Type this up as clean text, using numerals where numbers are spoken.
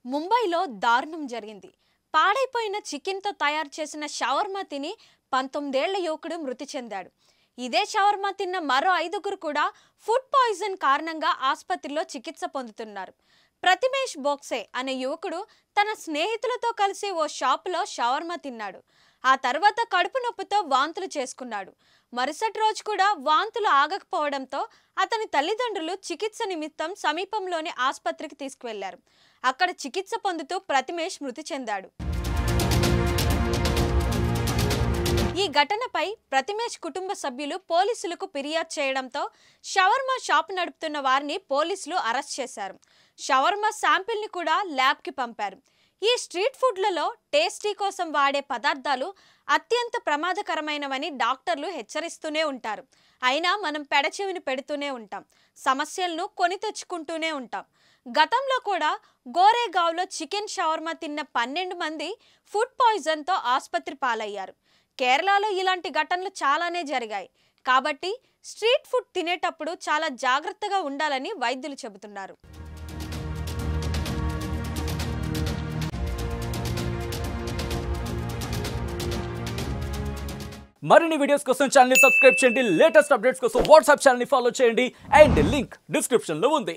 ముంబైలో దారుణం జరిగింది. పాడైపోయిన చికెన్‌తో తయారు చేసిన షవర్మా తిని 19 ఏళ్ల యువకుడు మృతి చెందాడు. ఇదే షవర్మా తిన్న మరో 5గురు కూడా ఫుడ్ పాయిజన్ కారణంగా ఆసుపత్రిలో చికిత్స పొందుతున్నారు. ప్రతిమేష్ బోక్సే అనే యువకుడు తన స్నేహితులతో కలిసి ఓ షాపులో షవర్మా తిన్నాడు. ఆ తర్వాత కడుపు నొప్పితో వాంతులు చేసుకున్నాడు. మరుసటి రోజు కూడా వాంతులు ఆగకపోవడంతో అతని తల్లిదండ్రులు చికిత్స నిమిత్తం సమీపంలోని ఆసుపత్రికి తీసుకువెళ్లారు. అక్కడ చికిత్స పొందుతూ ప్రతిమేష్ మృతి చెందాడు. ఈ ఘటనపై ప్రతిమేష్ కుటుంబ సభ్యులు పోలీసులకు ఫిర్యాదు చేయడంతో షవర్మా షాప్ నడుపుతున్న వారిని పోలీసులు అరెస్ట్ చేశారు. షవర్మా శాంపిల్ని కూడా ల్యాబ్కి పంపారు. ఈ స్ట్రీట్ ఫుడ్లలో టేస్టీ కోసం వాడే పదార్థాలు అత్యంత ప్రమాదకరమైనవని డాక్టర్లు హెచ్చరిస్తూనే ఉంటారు. అయినా మనం పెడచెవిని పెడుతూనే ఉంటాం. సమస్యలను కొని తెచ్చుకుంటూనే ఉంటాం. గతంలో కూడా గోరేగావ్లో చికెన్ షవర్మా తిన్న 12 మంది ఫుడ్ పాయిజన్తో ఆసుపత్రి పాలయ్యారు. కేరళలో ఇలాంటి ఘటనలు చాలానే జరిగాయి. కాబట్టి స్ట్రీట్ ఫుడ్ తినేటప్పుడు చాలా జాగ్రత్తగా ఉండాలని వైద్యులు చెబుతున్నారు. మరిన్ని వీడియోస్ కోసం ఛానల్ ని సబ్స్క్రైబ్ చేయండి. లేటెస్ట్ అప్డేట్స్ కోసం వాట్సాప్ ఛానల్ ని ఫాలో చేయండి. అండ్ లింక్ డిస్క్రిప్షన్ లో ఉంది.